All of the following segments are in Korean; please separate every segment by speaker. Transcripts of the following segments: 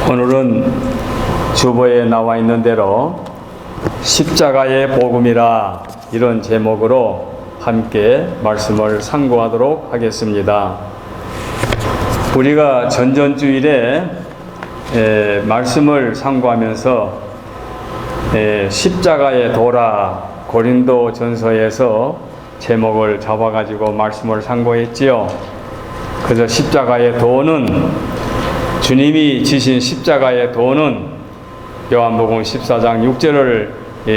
Speaker 1: 오늘은 주보에 나와 있는 대로 십자가의 복음이라 이런 제목으로 함께 말씀을 상고하도록 하겠습니다. 우리가 전전주일에 말씀을 상고하면서 십자가의 도라 고린도 전서에서 제목을 잡아가지고 말씀을 상고했지요. 그래서 십자가의 도는 주님이 지신 십자가의 도는 요한복음 14장 6절을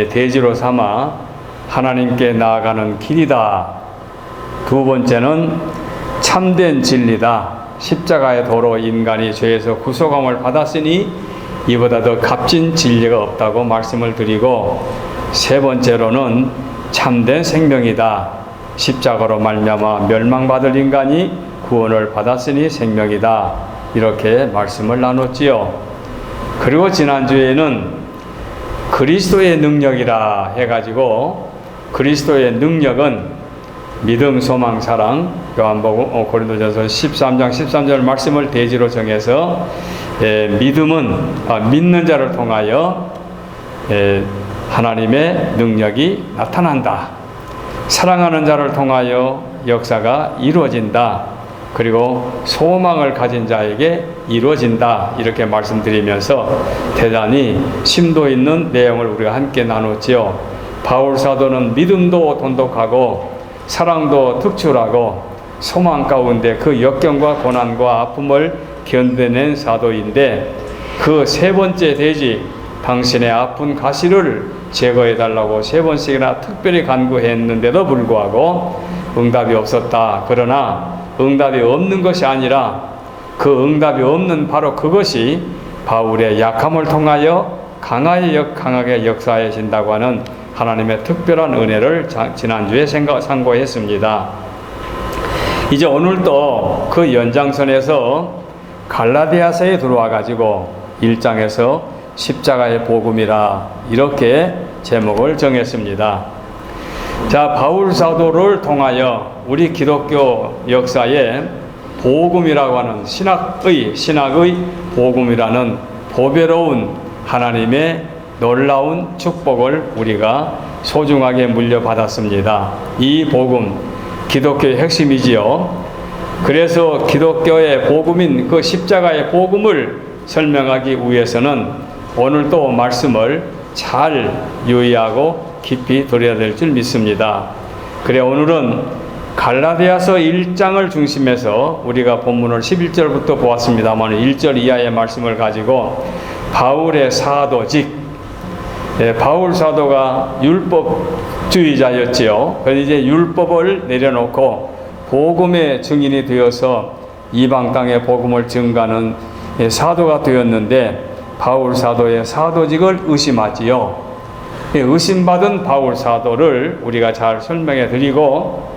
Speaker 1: 대지로 삼아 하나님께 나아가는 길이다. 두 번째는 참된 진리다. 십자가의 도로 인간이 죄에서 구속함을 받았으니 이보다 더 값진 진리가 없다고 말씀을 드리고, 세 번째로는 참된 생명이다. 십자가로 말미암아 멸망받을 인간이 구원을 받았으니 생명이다. 이렇게 말씀을 나눴지요. 그리고 지난주에는 그리스도의 능력이라 해가지고, 그리스도의 능력은 믿음, 소망, 사랑, 요한복음 고린도전서 13장 13절 말씀을 대지로 정해서 믿음은 믿는 자를 통하여 하나님의 능력이 나타난다. 사랑하는 자를 통하여 역사가 이루어진다. 그리고 소망을 가진 자에게 이루어진다. 이렇게 말씀드리면서 대단히 심도 있는 내용을 우리가 함께 나눴지요. 바울 사도는 믿음도 돈독하고 사랑도 특출하고 소망 가운데 그 역경과 고난과 아픔을 견뎌낸 사도인데, 그 세 번째 대지 당신의 아픈 가시를 제거해달라고 세 번씩이나 특별히 간구했는데도 불구하고 응답이 없었다. 그러나 응답이 없는 것이 아니라 그 응답이 없는 바로 그것이 바울의 약함을 통하여 강하게 역사하신다고 하는 하나님의 특별한 은혜를 지난주에 상고했습니다. 이제 오늘도 그 연장선에서 갈라디아서에 들어와 가지고 1장에서 십자가의 복음이라 이렇게 제목을 정했습니다. 자, 바울 사도를 통하여 우리 기독교 역사에 복음이라고 하는 신학의 복음이라는 보배로운 하나님의 놀라운 축복을 우리가 소중하게 물려받았습니다. 이 복음, 기독교의 핵심이지요. 그래서 기독교의 복음인 그 십자가의 복음을 설명하기 위해서는 오늘 또 말씀을 잘 유의하고 깊이 들어야 될 줄 믿습니다. 그래, 오늘은 갈라디아서 1장을 중심해서 우리가 본문을 11절부터 보았습니다만 1절 이하의 말씀을 가지고 바울의 사도직, 바울 사도가 율법주의자였지요. 그래서 이제 율법을 내려놓고 복음의 증인이 되어서 이방 땅에 복음을 증가하는 사도가 되었는데, 바울 사도의 사도직을 의심하지요. 의심받은 바울 사도를 우리가 잘 설명해 드리고,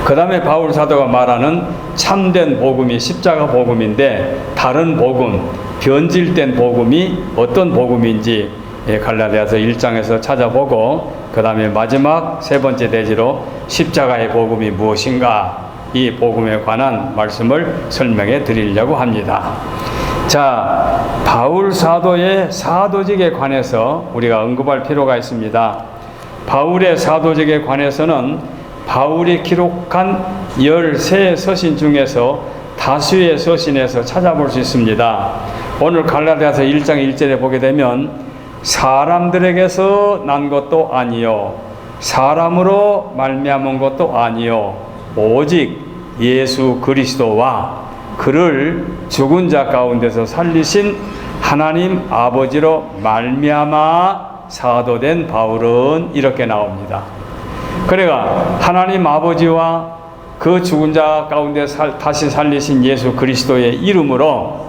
Speaker 1: 그 다음에 바울 사도가 말하는 참된 복음이 십자가 복음인데, 다른 복음, 변질된 복음이 어떤 복음인지 갈라디아서 1장에서 찾아보고, 그 다음에 마지막 세 번째 대지로 십자가의 복음이 무엇인가, 이 복음에 관한 말씀을 설명해 드리려고 합니다. 자, 바울 사도의 사도직에 관해서 우리가 언급할 필요가 있습니다. 바울의 사도직에 관해서는 바울이 기록한 13서신 중에서 다수의 서신에서 찾아볼 수 있습니다. 오늘 갈라디아서 1장 1절에 보게 되면 사람들에게서 난 것도 아니요 사람으로 말미암은 것도 아니요 오직 예수 그리스도와 그를 죽은 자 가운데서 살리신 하나님 아버지로 말미암아 사도된 바울은, 이렇게 나옵니다. 그러니까 하나님 아버지와 그 죽은 자 가운데 다시 살리신 예수 그리스도의 이름으로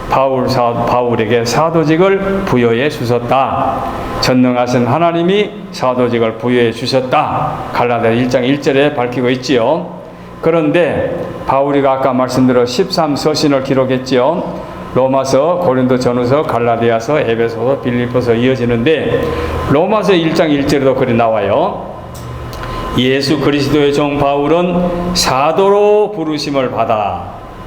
Speaker 1: 바울에게 사도직을 부여해 주셨다. 전능하신 하나님이 사도직을 부여해 주셨다. 갈라디아 1장 1절에 밝히고 있지요. 그런데 바울이가 아까 말씀드린 13서신을 기록했지요. 로마서, 고린도전후서, 갈라디아서, 에베소서, 빌립보서 이어지는데, 로마서 1장 1절에도 그리 나와요. 예수 그리스도의 종 바울은 사도로 부르심을 받아,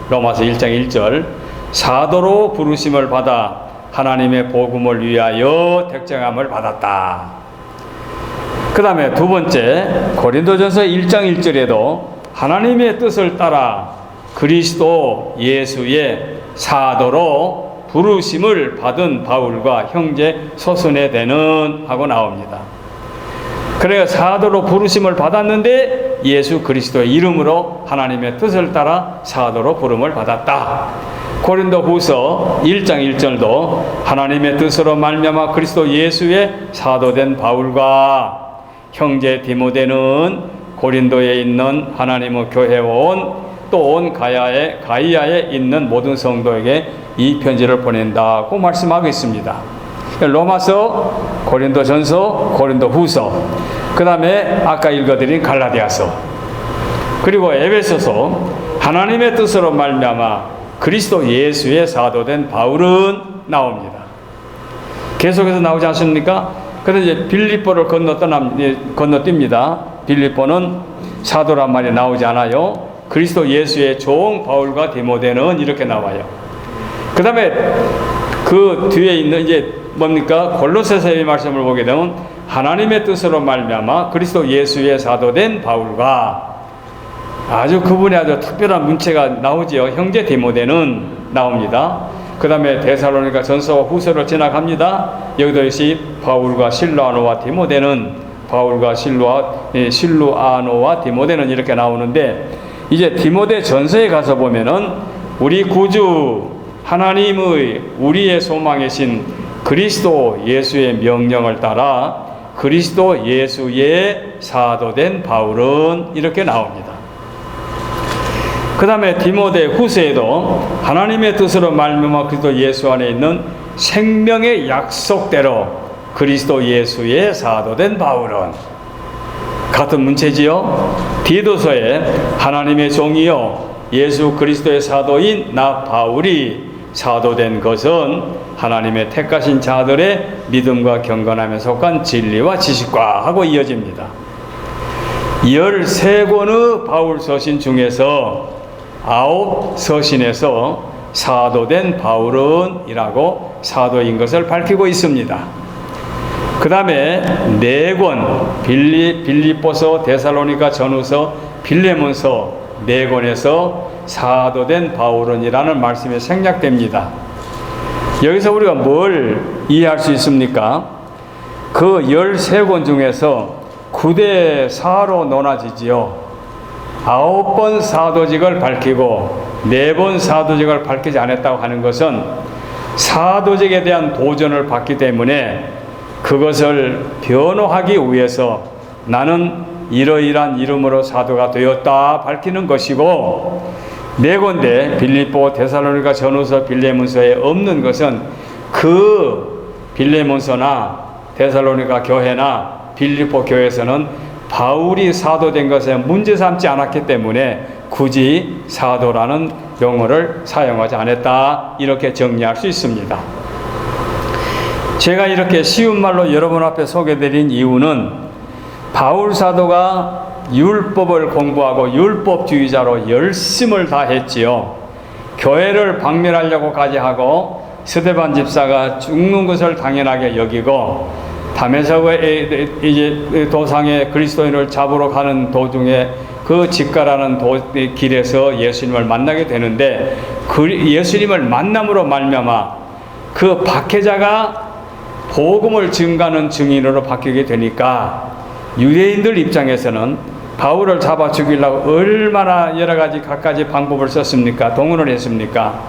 Speaker 1: 로마서 1장 1절, 사도로 부르심을 받아 하나님의 복음을 위하여 택정함을 받았다. 그 다음에 두 번째, 고린도전서 1장 1절에도 하나님의 뜻을 따라 그리스도 예수의 사도로 부르심을 받은 바울과 형제 소스네대는 하고 나옵니다. 그래서 사도로 부르심을 받았는데 예수 그리스도의 이름으로 하나님의 뜻을 따라 사도로 부름을 받았다. 고린도후서 1장 1절도 하나님의 뜻으로 말미암아 그리스도 예수의 사도된 바울과 형제 디모데는 고린도에 있는 하나님의 교회에 온 또 온 가이아에 있는 모든 성도에게 이 편지를 보낸다고 말씀하고 있습니다. 로마서, 고린도전서, 고린도후서, 그 다음에 아까 읽어드린 갈라디아서, 그리고 에베소서, 하나님의 뜻으로 말미암아 그리스도 예수의 사도된 바울은 나옵니다. 계속해서 나오지 않습니까? 그런데 이제 빌립보를 건너뜁니다. 빌립보는 사도란 말이 나오지 않아요. 그리스도 예수의 종 바울과 디모데는 이렇게 나와요. 그 다음에 그 뒤에 있는 이제 뭡니까? 골로새서의 말씀을 보게 되면 하나님의 뜻으로 말미암아 그리스도 예수의 사도된 바울과 아주 그분의 아주 특별한 문체가 나오지요. 형제 디모데는 나옵니다. 그 다음에 데살로니가 전서와 후서를 지나갑니다. 여기도 역시 바울과 실루아노와 디모데는 바울과 실루아노와 디모데는 이렇게 나오는데 이제 디모데 전서에 가서 보면은 우리 구주 하나님의 우리의 소망이신 그리스도 예수의 명령을 따라 그리스도 예수의 사도된 바울은 이렇게 나옵니다. 그 다음에 디모데 후서에도 하나님의 뜻으로 말미암아 그리스도 예수 안에 있는 생명의 약속대로 그리스도 예수의 사도된 바울은 같은 문체지요. 디도서에 하나님의 종이요 예수 그리스도의 사도인 나 바울이 사도된 것은 하나님의 택하신 자들의 믿음과 경건함에 속한 진리와 지식과 하고 이어집니다. 13권의 바울 서신 중에서 9서신에서 사도된 바울은 이라고 사도인 것을 밝히고 있습니다. 그 다음에 4권 빌립보서, 데살로니가 전후서, 빌레몬서 4권에서 사도된 바울은이라는 말씀이 생략됩니다. 여기서 우리가 뭘 이해할 수 있습니까? 그 13권 중에서 9대 4로 논하지지요. 9번 사도직을 밝히고 4번 사도직을 밝히지 않았다고 하는 것은 사도직에 대한 도전을 받기 때문에 그것을 변호하기 위해서 나는 이러이러한 이름으로 사도가 되었다 밝히는 것이고, 4군데 빌립보, 데살로니가 전후서, 빌레몬서에 없는 것은 그 빌레몬서나 데살로니가 교회나 빌립보 교회에서는 바울이 사도된 것에 문제 삼지 않았기 때문에 굳이 사도라는 용어를 사용하지 않았다, 이렇게 정리할 수 있습니다. 제가 이렇게 쉬운 말로 여러분 앞에 소개드린 이유는 바울 사도가 율법을 공부하고 율법주의자로 열심을 다했지요. 교회를 박멸하려고까지 하고 스데반 집사가 죽는 것을 당연하게 여기고 다메섹의 이제 도상에 그리스도인을 잡으러 가는 도중에 그 직가라는 길에서 예수님을 만나게 되는데 그 예수님을 만남으로 말미암아 그 박해자가 복음을 증가하는 증인으로 바뀌게 되니까 유대인들 입장에서는 바울을 잡아 죽이려고 얼마나 여러 가지 갖가지 방법을 썼습니까? 동원을 했습니까?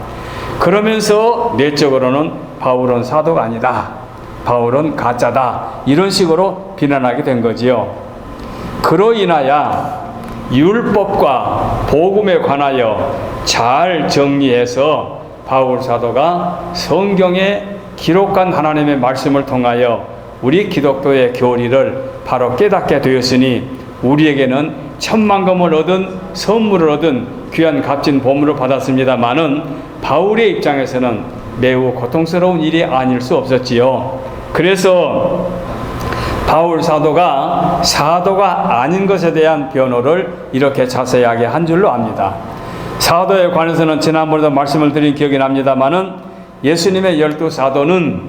Speaker 1: 그러면서 내적으로는 바울은 사도가 아니다, 바울은 가짜다, 이런 식으로 비난하게 된 거지요. 그로 인하여 율법과 복음에 관하여 잘 정리해서 바울 사도가 성경에 기록한 하나님의 말씀을 통하여 우리 기독교의 교리를 바로 깨닫게 되었으니 우리에게는 천만금을 얻은 선물을 얻은 귀한 값진 보물을 받았습니다마는 바울의 입장에서는 매우 고통스러운 일이 아닐 수 없었지요. 그래서 바울 사도가 아닌 것에 대한 변호를 이렇게 자세하게 한 줄로 압니다. 사도에 관해서는 지난번에도 말씀을 드린 기억이 납니다마는 예수님의 12사도는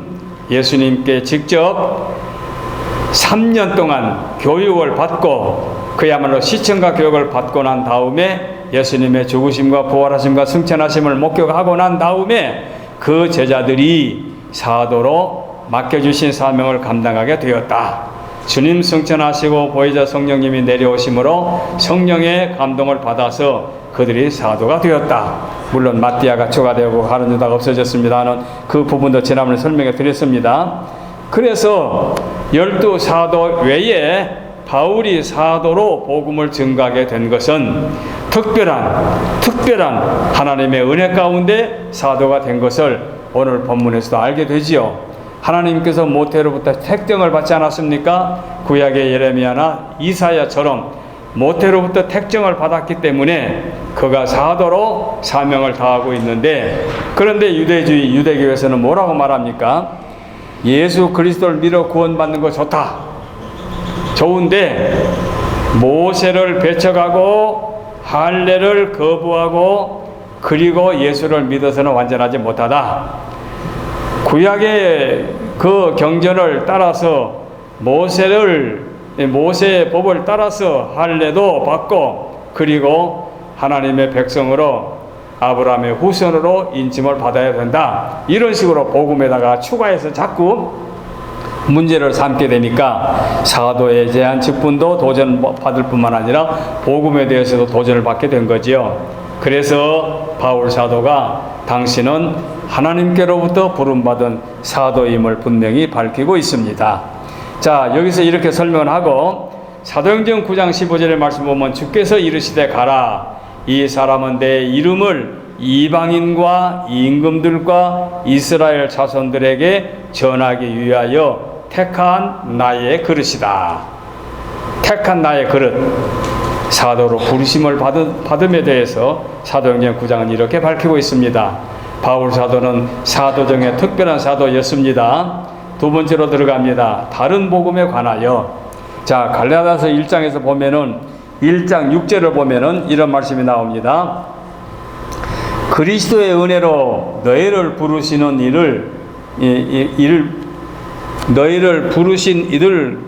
Speaker 1: 예수님께 직접 3년 동안 교육을 받고 그야말로 시청과 교육을 받고 난 다음에 예수님의 죽으심과 부활하심과 승천하심을 목격하고 난 다음에 그 제자들이 사도로 맡겨주신 사명을 감당하게 되었다. 주님 승천하시고 보혜자 성령님이 내려오심으로 성령의 감동을 받아서 그들이 사도가 되었다. 물론 마띠아가 추가되고 가룟 유다가 없어졌습니다는 그 부분도 지난번에 설명해 드렸습니다. 그래서 12사도 외에 바울이 사도로 복음을 증거하게 된 것은 특별한 하나님의 은혜 가운데 사도가 된 것을 오늘 본문에서도 알게 되지요. 하나님께서 모태로부터 택정을 받지 않았습니까? 구약의 예레미야나 이사야처럼 모태로부터 택정을 받았기 때문에 그가 사도로 사명을 다하고 있는데, 그런데 유대교에서는 뭐라고 말합니까? 예수 그리스도를 믿어 구원받는 거 좋은데 모세를 배척하고 할례를 거부하고 그리고 예수를 믿어서는 완전하지 못하다. 구약의 그 경전을 따라서 모세의 법을 따라서 할례도 받고 그리고 하나님의 백성으로 아브라함의 후손으로 인침을 받아야 된다. 이런 식으로 복음에다가 추가해서 자꾸 문제를 삼게 되니까 사도에 대한 직분도 도전받을 뿐만 아니라 복음에 대해서도 도전을 받게 된 거지요. 그래서 바울 사도가 당신은 하나님께로부터 부름받은 사도임을 분명히 밝히고 있습니다. 자, 여기서 이렇게 설명을 하고 사도행전 9장 15절의 말씀 보면 주께서 이르시되 가라. 이 사람은 내 이름을 이방인과 임금들과 이스라엘 자손들에게 전하기 위하여 택한 나의 그릇이다. 택한 나의 그릇. 사도로 부르심을 받음에 대해서 사도행전 9장은 이렇게 밝히고 있습니다. 바울 사도는 사도 중에 특별한 사도였습니다. 두 번째로 들어갑니다. 다른 복음에 관하여. 자, 갈라디아서 1장에서 보면은 1장 6절을 보면은 이런 말씀이 나옵니다. 그리스도의 은혜로 너희를 부르시는 너희를 부르신 이를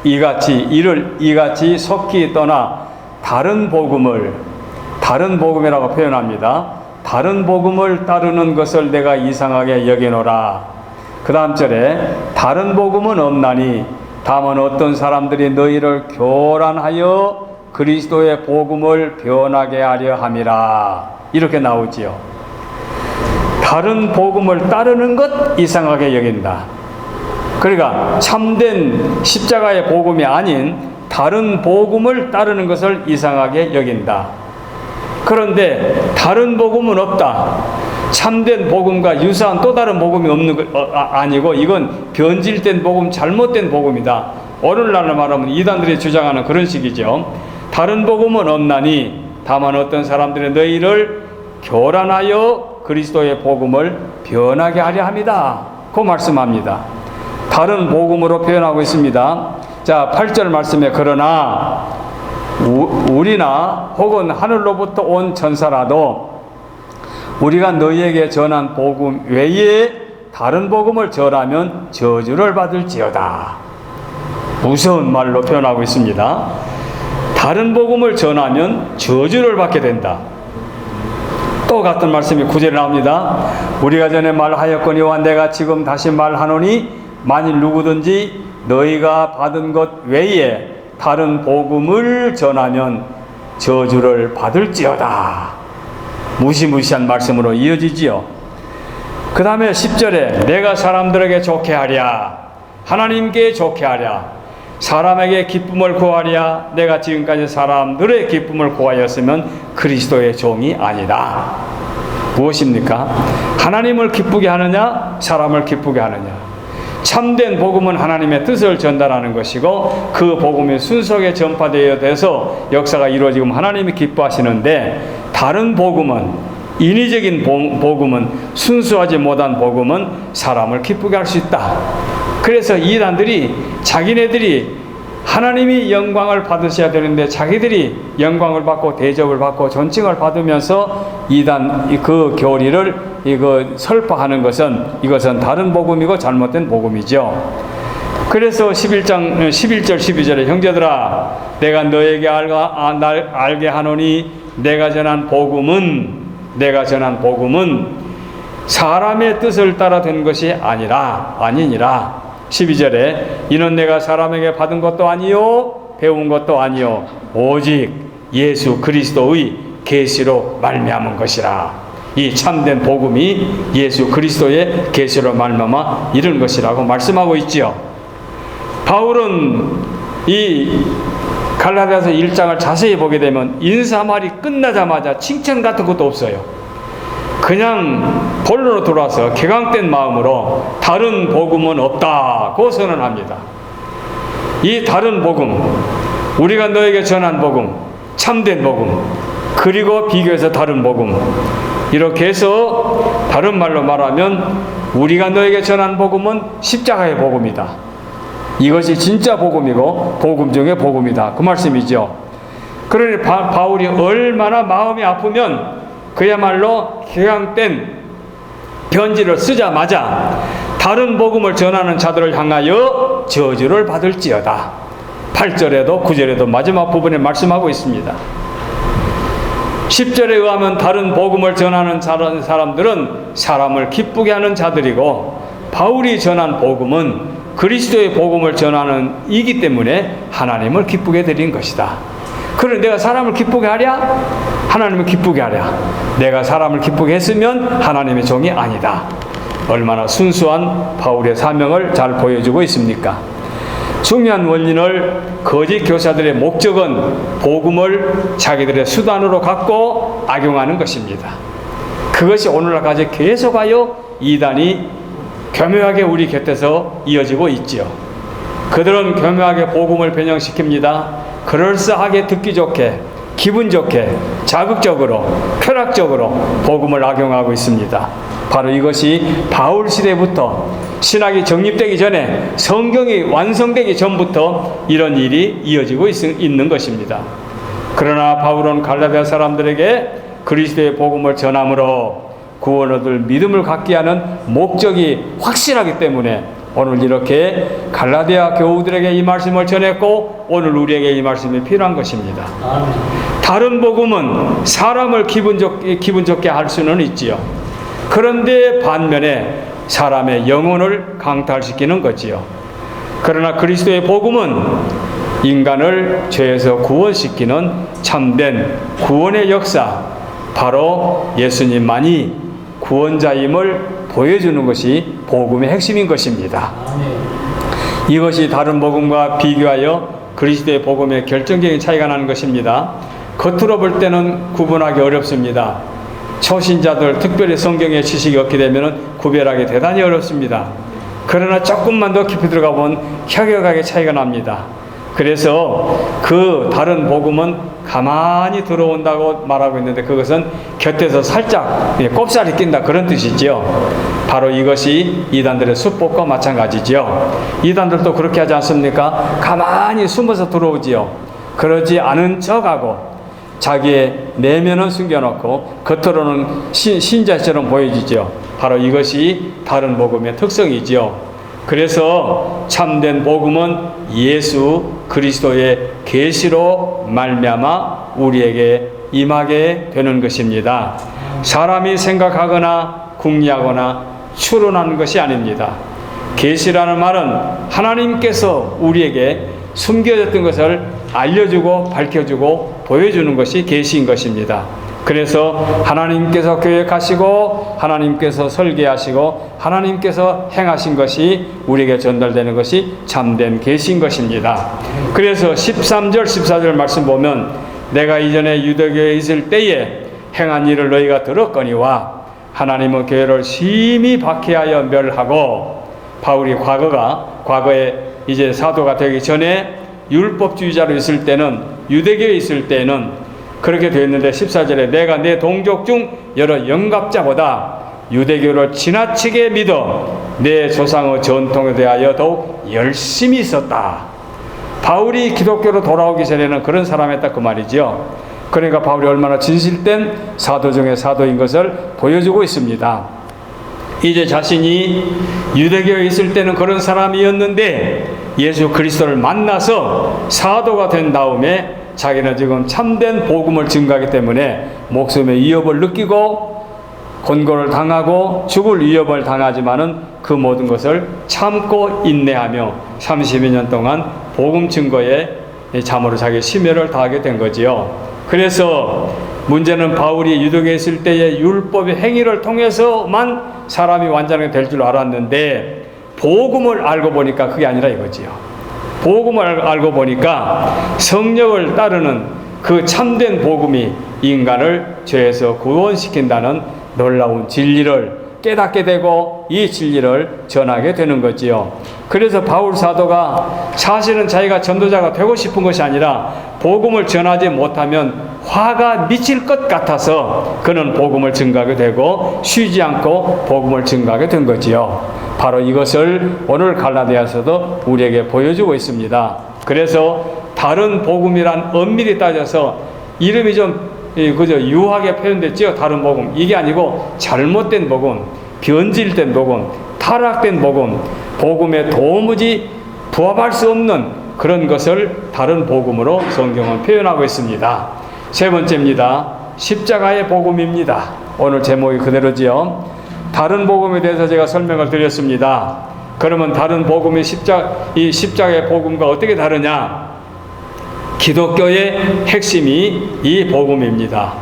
Speaker 1: 이같이 속히 떠나 다른 복음이라고 표현합니다. 다른 복음을 따르는 것을 내가 이상하게 여기노라. 그 다음 절에 다른 복음은 없나니 다만 어떤 사람들이 너희를 교란하여 그리스도의 복음을 변하게 하려 함이라. 이렇게 나오지요. 다른 복음을 따르는 것 이상하게 여긴다. 그러니까 참된 십자가의 복음이 아닌 다른 복음을 따르는 것을 이상하게 여긴다. 그런데 다른 복음은 없다. 참된 복음과 유사한 또 다른 복음이 없는 거 아니고 이건 변질된 복음, 잘못된 복음이다. 오늘날로 말하면 이단들이 주장하는 그런 식이죠. 다른 복음은 없나니 다만 어떤 사람들이 너희를 교란하여 그리스도의 복음을 변하게 하려 합니다. 그 말씀합니다. 다른 복음으로 표현하고 있습니다. 자, 8절 말씀에 그러나 우리나 혹은 하늘로부터 온 천사라도 우리가 너희에게 전한 복음 외에 다른 복음을 전하면 저주를 받을지어다. 무서운 말로 표현하고 있습니다. 다른 복음을 전하면 저주를 받게 된다. 또 같은 말씀이 9절에 나옵니다. 우리가 전에 말하였거니와 내가 지금 다시 말하노니 만일 누구든지 너희가 받은 것 외에 다른 복음을 전하면 저주를 받을지어다. 무시무시한 말씀으로 이어지지요. 그 다음에 10절에 내가 사람들에게 좋게 하랴, 하나님께 좋게 하랴, 사람에게 기쁨을 구하랴. 내가 지금까지 사람들의 기쁨을 구하였으면 그리스도의 종이 아니다. 무엇입니까? 하나님을 기쁘게 하느냐, 사람을 기쁘게 하느냐. 참된 복음은 하나님의 뜻을 전달하는 것이고 그 복음이 순수하게 전파되어야 돼서 역사가 이루어지면 하나님이 기뻐하시는데, 다른 복음은, 인위적인 복음은, 순수하지 못한 복음은 사람을 기쁘게 할 수 있다. 그래서 이단들이 자기네들이 하나님이 영광을 받으셔야 되는데 자기들이 영광을 받고 대접을 받고 존칭을 받으면서 이단 그 교리를 설파하는 것은 이것은 다른 복음이고 잘못된 복음이죠. 그래서 11절 12절에 형제들아 내가 너에게 알게 하노니 내가 전한 복음은 사람의 뜻을 따라 된 것이 아니니라. 12절에 이는 내가 사람에게 받은 것도 아니요 배운 것도 아니요 오직 예수 그리스도의 계시로 말미암은 것이라. 이 참된 복음이 예수 그리스도의 계시로 말미암아 이른 것이라고 말씀하고 있지요. 바울은 이 갈라디아서 1장을 자세히 보게 되면 인사말이 끝나자마자 칭찬 같은 것도 없어요. 그냥 본론으로 들어와서 개강된 마음으로 다른 복음은 없다고 선언합니다. 이 다른 복음, 우리가 너에게 전한 복음, 참된 복음, 그리고 비교해서 다른 복음, 이렇게 해서 다른 말로 말하면 우리가 너에게 전한 복음은 십자가의 복음이다. 이것이 진짜 복음이고 복음 중에 복음이다. 그 말씀이죠. 그러니 바울이 얼마나 마음이 아프면 그야말로 개강된 편지를 쓰자마자 다른 복음을 전하는 자들을 향하여 저주를 받을지어다. 8절에도 9절에도 마지막 부분에 말씀하고 있습니다. 10절에 의하면 다른 복음을 전하는 사람들은 사람을 기쁘게 하는 자들이고 바울이 전한 복음은 그리스도의 복음을 전하는 이기 때문에 하나님을 기쁘게 드린 것이다. 그래 내가 사람을 기쁘게 하랴? 하나님을 기쁘게 하랴? 내가 사람을 기쁘게 했으면 하나님의 종이 아니다. 얼마나 순수한 바울의 사명을 잘 보여주고 있습니까? 중요한 원인을 거짓 교사들의 목적은 복음을 자기들의 수단으로 갖고 악용하는 것입니다. 그것이 오늘날까지 계속하여 이단이 교묘하게 우리 곁에서 이어지고 있지요. 그들은 교묘하게 복음을 변형시킵니다. 그럴싸하게 듣기 좋게, 기분 좋게, 자극적으로, 쾌락적으로 복음을 악용하고 있습니다. 바로 이것이 바울 시대부터 신학이 정립되기 전에 성경이 완성되기 전부터 이런 일이 이어지고 있는 것입니다. 그러나 바울은 갈라디아 사람들에게 그리스도의 복음을 전함으로 구원 얻을 믿음을 갖게 하는 목적이 확실하기 때문에 오늘 이렇게 갈라디아 교우들에게 이 말씀을 전했고 오늘 우리에게 이 말씀이 필요한 것입니다. 다른 복음은 사람을 기분 좋게 할 수는 있지요. 그런데 반면에 사람의 영혼을 강탈시키는 거지요. 그러나 그리스도의 복음은 인간을 죄에서 구원시키는 참된 구원의 역사, 바로 예수님만이 구원자임을 보여주는 것이 복음의 핵심인 것입니다. 이것이 다른 복음과 비교하여 그리스도의 복음의 결정적인 차이가 나는 것입니다. 겉으로 볼 때는 구분하기 어렵습니다. 초신자들, 특별히 성경의 지식이 없게 되면 구별하기 대단히 어렵습니다. 그러나 조금만 더 깊이 들어가 보면 혁혁하게 차이가 납니다. 그래서 그 다른 복음은 가만히 들어온다고 말하고 있는데 그것은 곁에서 살짝 꼽살이 낀다 그런 뜻이지요. 바로 이것이 이단들의 수법과 마찬가지지요. 이단들도 그렇게 하지 않습니까? 가만히 숨어서 들어오지요. 그러지 않은 척하고 자기의 내면은 숨겨놓고 겉으로는 신자처럼 보여지죠. 바로 이것이 다른 복음의 특성이지요. 그래서 참된 복음은 예수 그리스도의 계시로 말미암아 우리에게 임하게 되는 것입니다. 사람이 생각하거나 궁리하거나 추론하는 것이 아닙니다. 계시라는 말은 하나님께서 우리에게 숨겨졌던 것을 알려주고 밝혀주고 보여주는 것이 계시인 것입니다. 그래서 하나님께서 계획하시고 하나님께서 설계하시고 하나님께서 행하신 것이 우리에게 전달되는 것이 참된 계시인 것입니다. 그래서 13절 14절 말씀 보면 내가 이전에 유대교에 있을 때에 행한 일을 너희가 들었거니와 하나님은 교회를 심히 박해하여 멸하고, 바울이 과거에 이제 사도가 되기 전에 율법주의자로 있을 때는, 유대교에 있을 때는 그렇게 되었는데 14절에 내가 내 동족 중 여러 영갑자보다 유대교를 지나치게 믿어 내 조상의 전통에 대하여 더욱 열심히 있었다. 바울이 기독교로 돌아오기 전에는 그런 사람이었다 그 말이죠. 그러니까 바울이 얼마나 진실된 사도 중에 사도인 것을 보여주고 있습니다. 이제 자신이 유대교에 있을 때는 그런 사람이었는데 예수 그리스도를 만나서 사도가 된 다음에 자기는 지금 참된 복음을 증거하기 때문에 목숨의 위협을 느끼고 곤고를 당하고 죽을 위협을 당하지만은 그 모든 것을 참고 인내하며 30여 년 동안 복음 증거에 참으로 자기 심혈을 다하게 된 거지요. 그래서 문제는 바울이 유대교에 있을 때의 율법의 행위를 통해서만 사람이 완전하게 될 줄 알았는데 복음을 알고 보니까 그게 아니라 이거지요. 복음을 알고 보니까 성령을 따르는 그 참된 복음이 인간을 죄에서 구원시킨다는 놀라운 진리를 깨닫게 되고 이 진리를 전하게 되는 거지요. 그래서 바울 사도가 사실은 자기가 전도자가 되고 싶은 것이 아니라 복음을 전하지 못하면 화가 미칠 것 같아서 그는 복음을 증거하게 되고 쉬지 않고 복음을 증거하게 된 거지요. 바로 이것을 오늘 갈라디아서도 우리에게 보여주고 있습니다. 그래서 다른 복음이란 엄밀히 따져서 이름이 좀 그저 유하게 표현됐지요. 다른 복음. 이게 아니고 잘못된 복음, 변질된 복음, 타락된 복음, 복음에 도무지 부합할 수 없는 그런 것을 다른 복음으로 성경은 표현하고 있습니다. 세 번째입니다. 십자가의 복음입니다. 오늘 제목이 그대로지요. 다른 복음에 대해서 제가 설명을 드렸습니다. 그러면 다른 복음이 이 십자가의 복음과 어떻게 다르냐? 기독교의 핵심이 이 복음입니다.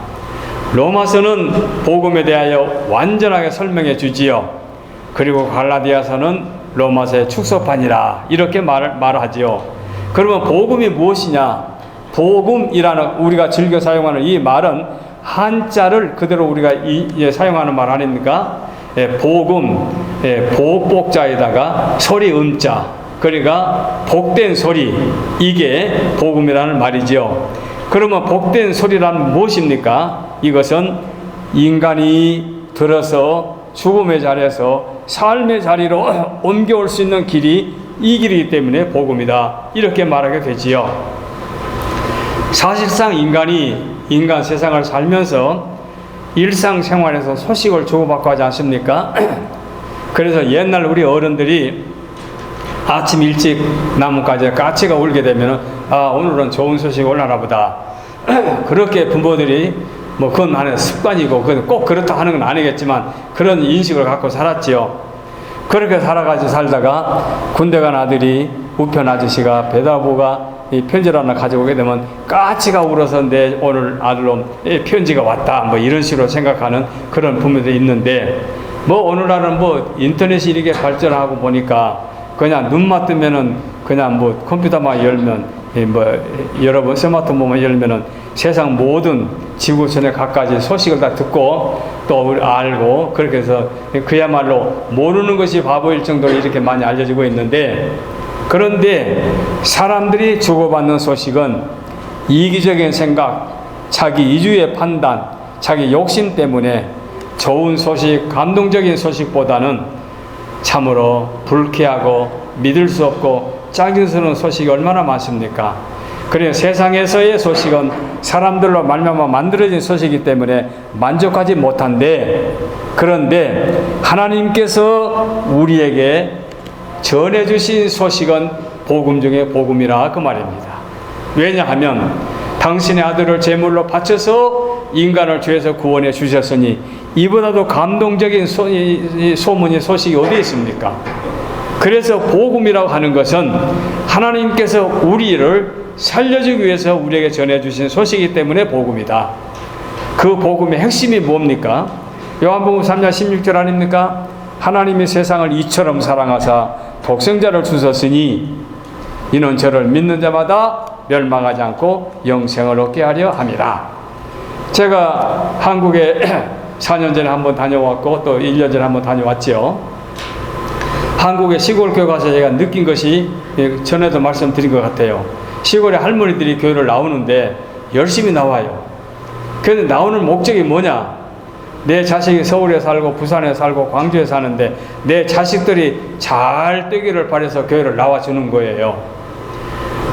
Speaker 1: 로마서는 복음에 대하여 완전하게 설명해 주지요. 그리고 갈라디아서는 로마서의 축소판이라 이렇게 말하지요. 그러면 복음이 무엇이냐? 복음이라는 우리가 즐겨 사용하는 이 말은 한자를 그대로 우리가 사용하는 말 아닙니까? 복음, 복복자에다가 소리 음자, 그러니까 복된 소리, 이게 복음이라는 말이죠. 그러면 복된 소리란 무엇입니까? 이것은 인간이 들어서 죽음의 자리에서 삶의 자리로 옮겨올 수 있는 길이 이 길이기 때문에 복음이다, 이렇게 말하게 되지요. 사실상 인간 세상을 살면서 일상생활에서 소식을 주고받고 하지 않습니까? 그래서 옛날 우리 어른들이 아침 일찍 나뭇가지에 까치가 울게 되면 오늘은 좋은 소식이 올라나 보다. 그렇게 부모들이 그건 나는 습관이고 그건 꼭 그렇다 하는 건 아니겠지만 그런 인식을 갖고 살았지요. 그렇게 살다가 군대 간 아들이 우편 아저씨가 배다부가 이 편지를 하나 가져오게 되면 까치가 울어서 내 오늘 아들놈 편지가 왔다, 이런 식으로 생각하는 그런 부모들이 있는데, 오늘날은 인터넷이 이렇게 발전하고 보니까 그냥 눈만 뜨면은 그냥 컴퓨터만 열면 여러분 스마트폰만 열면은 세상 모든 지구촌에 갖가지 소식을 다 듣고 또 알고, 그렇게 해서 그야말로 모르는 것이 바보일 정도로 이렇게 많이 알려지고 있는데, 그런데 사람들이 주고받는 소식은 이기적인 생각, 자기 이주의 판단, 자기 욕심 때문에 좋은 소식, 감동적인 소식보다는 참으로 불쾌하고 믿을 수 없고 짜증스러운 소식이 얼마나 많습니까? 그래서 세상에서의 소식은 사람들로 말미암아 만들어진 소식이기 때문에 만족하지 못한데, 그런데 하나님께서 우리에게 전해주신 소식은 복음 중에 복음이라 그 말입니다. 왜냐하면 당신의 아들을 제물로 바쳐서 인간을 죄에서 구원해 주셨으니 이보다도 감동적인 소식이 어디 있습니까? 그래서 복음이라고 하는 것은 하나님께서 우리를 살려주기 위해서 우리에게 전해주신 소식이기 때문에 복음이다. 그 복음의 핵심이 뭡니까? 요한복음 3장 16절 아닙니까? 하나님이 세상을 이처럼 사랑하사 독생자를 주셨으니 이는 저를 믿는 자마다 멸망하지 않고 영생을 얻게 하려 함이라. 제가 한국에 4년 전에 한번 다녀왔고 또 1년 전에 한번 다녀왔죠. 한국의 시골 교회 가서 제가 느낀 것이 전에도 말씀드린 것 같아요. 시골에 할머니들이 교회를 나오는데 열심히 나와요. 그런데 나오는 목적이 뭐냐? 내 자식이 서울에 살고 부산에 살고 광주에 사는데 내 자식들이 잘 되기를 바라서 교회를 나와주는 거예요.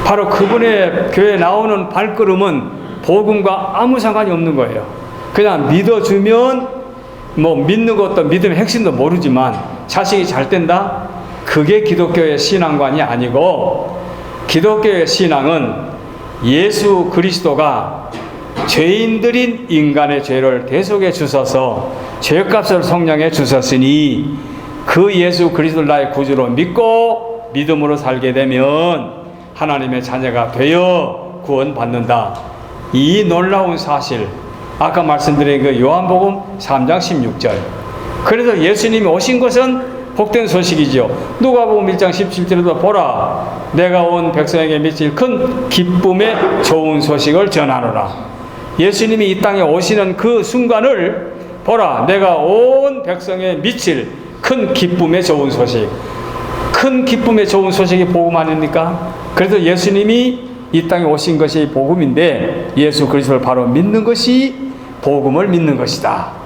Speaker 1: 바로 그분의 교회에 나오는 발걸음은 복음과 아무 상관이 없는 거예요. 그냥 믿어주면 뭐 믿는 것도 믿음의 핵심도 모르지만 자식이 잘 된다? 그게 기독교의 신앙관이 아니고, 기독교의 신앙은 예수 그리스도가 죄인들인 인간의 죄를 대속해 주셔서 죄값을 성량해 주셨으니 그 예수 그리스도를 나의 구주로 믿고 믿음으로 살게 되면 하나님의 자녀가 되어 구원받는다. 이 놀라운 사실, 아까 말씀드린 그 요한복음 3장 16절. 그래서 예수님이 오신 것은 복된 소식이지요. 누가복음 1장 17절에도 보라, 내가 온 백성에게 미칠 큰 기쁨의 좋은 소식을 전하노라. 예수님이 이 땅에 오시는 그 순간을 보라, 내가 온 백성에 미칠 큰 기쁨의 좋은 소식. 큰 기쁨의 좋은 소식이 복음 아닙니까? 그래서 예수님이 이 땅에 오신 것이 복음인데, 예수 그리스도를 바로 믿는 것이 복음을 믿는 것이다.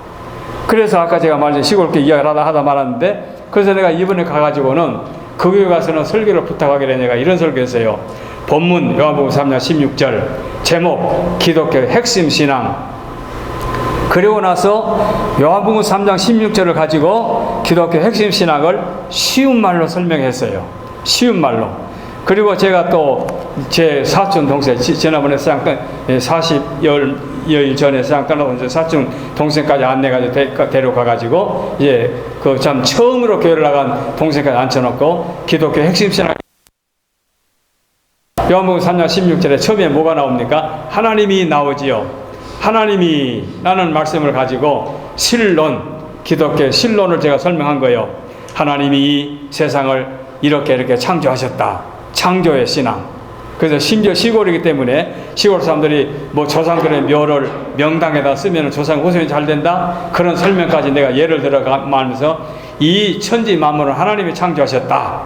Speaker 1: 그래서 아까 제가 말한 시골교 이야기를 하다 말았는데, 그래서 내가 이번에 가가지고는 그 교회 가서는 설교를 부탁하게 된 내가 이런 설교였어요. 본문 요한복음 3장 16절, 제목 기독교의 핵심 신앙. 그리고 나서 요한복음 3장 16절을 가지고 기독교 핵심 신학을 쉬운 말로 설명했어요. 쉬운 말로. 그리고 제가 또 제 사촌 동생, 지난번에 시장 40여일 전에 시장 떠나온 사촌 동생까지 안내가지고 데려가가지고, 이제 그 참 처음으로 교회를 나간 동생까지 앉혀놓고 기독교 핵심 신학. 요한복음 3장 16절에 처음에 뭐가 나옵니까? 하나님이 나오지요. 하나님이 라는 말씀을 가지고 신론, 기독교의 신론을 제가 설명한 거예요. 하나님이 세상을 이렇게 창조하셨다. 창조의 신앙. 그래서 심지어 시골이기 때문에 시골 사람들이 뭐 조상들의 묘를 명당에다 쓰면 조상 후손이 잘 된다? 그런 설명까지 내가 예를 들어가면서 이 천지 만물을 하나님이 창조하셨다.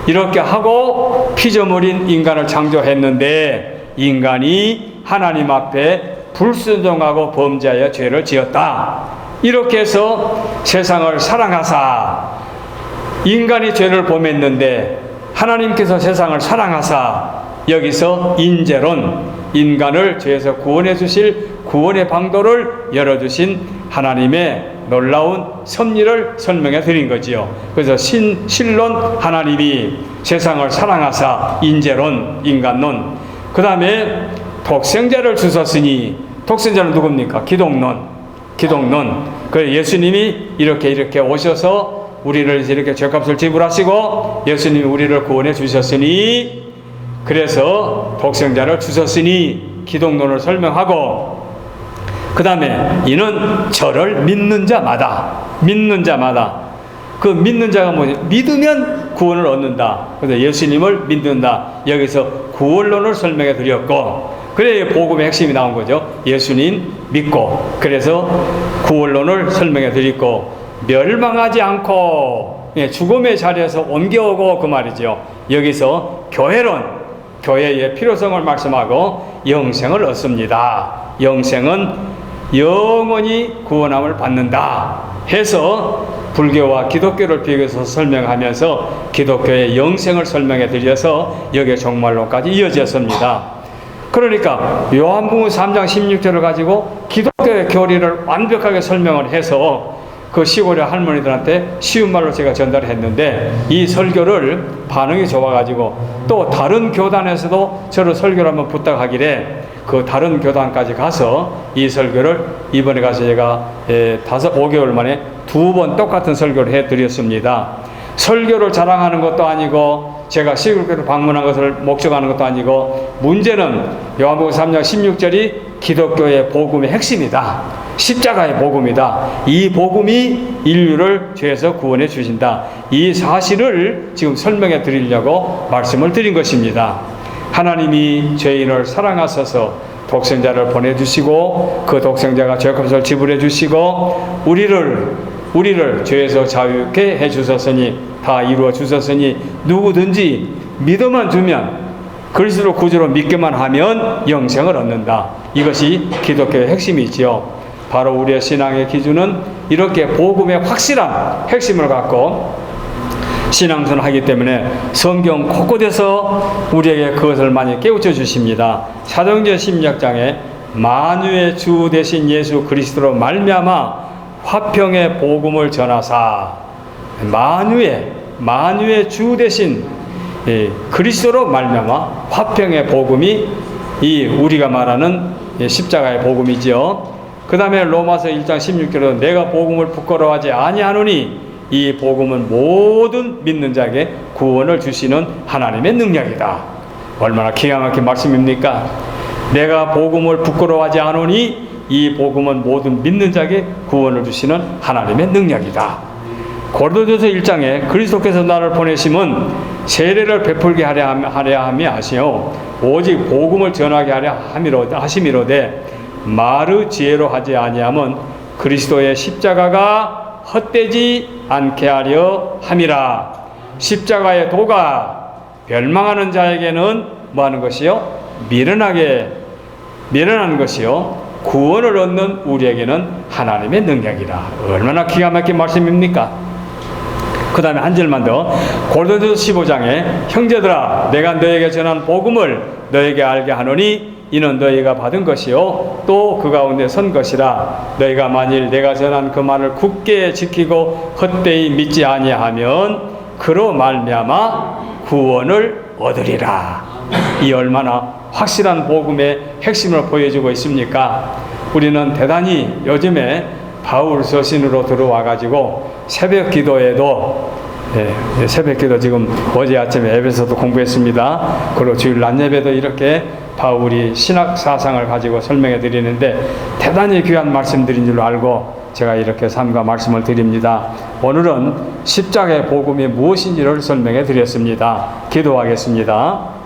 Speaker 1: 이렇게 하고 피조물인 인간을 창조했는데, 인간이 하나님 앞에 불순종하고 범죄하여 죄를 지었다. 이렇게 해서 세상을 사랑하사, 인간이 죄를 범했는데 하나님께서 세상을 사랑하사, 여기서 인재론, 인간을 죄에서 구원해 주실 구원의 방도를 열어주신 하나님의 놀라운 섭리를 설명해 드린 거지요. 그래서 신론, 하나님이 세상을 사랑하사, 인재론, 인간론. 그 다음에 독생자를 주셨으니, 독생자는 누굽니까? 기독론. 그래서 예수님이 이렇게 오셔서 우리를 이렇게 죄값을 지불하시고 예수님이 우리를 구원해 주셨으니, 그래서 독생자를 주셨으니 기독론을 설명하고, 그 다음에 이는 저를 믿는 자마다. 그 믿는 자가 뭐냐? 믿으면 구원을 얻는다. 그래서 예수님을 믿는다. 여기서 구원론을 설명해 드렸고, 그래 복음의 핵심이 나온 거죠. 예수님 믿고, 그래서 구원론을 설명해 드리고, 멸망하지 않고 죽음의 자리에서 옮겨오고, 그 말이죠. 여기서 교회론, 교회의 필요성을 말씀하고 영생을 얻습니다. 영생은 영원히 구원함을 받는다 해서 불교와 기독교를 비교해서 설명하면서 기독교의 영생을 설명해 드려서 여기에 종말론까지 이어졌습니다. 그러니까 요한복음 3장 16절을 가지고 기독교의 교리를 완벽하게 설명을 해서 그 시골의 할머니들한테 쉬운 말로 제가 전달했는데, 이 설교를 반응이 좋아가지고 또 다른 교단에서도 저를 설교를 한번 부탁하길래 그 다른 교단까지 가서 이 설교를 이번에 가서 제가 5개월 만에 2번 똑같은 설교를 해드렸습니다. 설교를 자랑하는 것도 아니고 제가 시골교를 방문한 것을 목적하는 것도 아니고, 문제는 요한복음 3장 16절이 기독교의 복음의 핵심이다. 십자가의 복음이다. 이 복음이 인류를 죄에서 구원해 주신다. 이 사실을 지금 설명해 드리려고 말씀을 드린 것입니다. 하나님이 죄인을 사랑하셔서 독생자를 보내주시고, 그 독생자가 죄값을 지불해 주시고 우리를 죄에서 자유케 해 주셨으니, 다 이루어 주셨으니, 누구든지 믿어만 주면, 그리스도 구주로 믿기만 하면 영생을 얻는다. 이것이 기독교의 핵심이지요. 바로 우리의 신앙의 기준은 이렇게 복음의 확실한 핵심을 갖고 신앙생활을 하기 때문에 성경 곳곳에서 우리에게 그것을 많이 깨우쳐 주십니다. 사도행전 16장에 만유의 주 되신 예수 그리스도로 말미암아 화평의 복음을 전하사, 만유의 주 되신 그리스도로 말미암아 화평의 복음이 이 우리가 말하는 십자가의 복음이지요. 그 다음에 로마서 1장 16절로 내가 복음을 부끄러워하지 아니하노니 이 복음은 모든 믿는 자에게 구원을 주시는 하나님의 능력이다. 얼마나 기가 막힌 말씀입니까? 내가 복음을 부끄러워하지 않으니 이 복음은 모든 믿는 자에게 구원을 주시는 하나님의 능력이다. 고린도전서 1장에 그리스도께서 나를 보내심은 세례를 베풀게 하려 함이 아시오 오직 복음을 전하게 하려 하심이로되 말의 지혜로 하지 아니함은 그리스도의 십자가가 헛되지 않게 하려 함이라. 십자가의 도가 멸망하는 자에게는 뭐하는 것이요? 미련한 것이요 구원을 얻는 우리에게는 하나님의 능력이라. 얼마나 기가 막힌 말씀입니까? 그 다음에 한 절만 더. 고린도전서 15장에 형제들아 내가 너에게 전한 복음을 너에게 알게 하노니 이는 너희가 받은 것이요 또 그 가운데 선 것이라. 너희가 만일 내가 전한 그 말을 굳게 지키고 헛되이 믿지 아니하면 그로 말미암아 구원을 얻으리라. 이 얼마나 확실한 복음의 핵심을 보여주고 있습니까? 우리는 대단히 요즘에 바울 서신으로 들어와 가지고 새벽 기도에도 새벽 기도 지금 어제 아침에 에베소도 공부했습니다. 그리고 주일 낮 예배도 이렇게 바울이 신학 사상을 가지고 설명해 드리는데 대단히 귀한 말씀드린 줄로 알고 제가 이렇게 삼가 말씀을 드립니다. 오늘은 십자가의 복음이 무엇인지를 설명해 드렸습니다. 기도하겠습니다.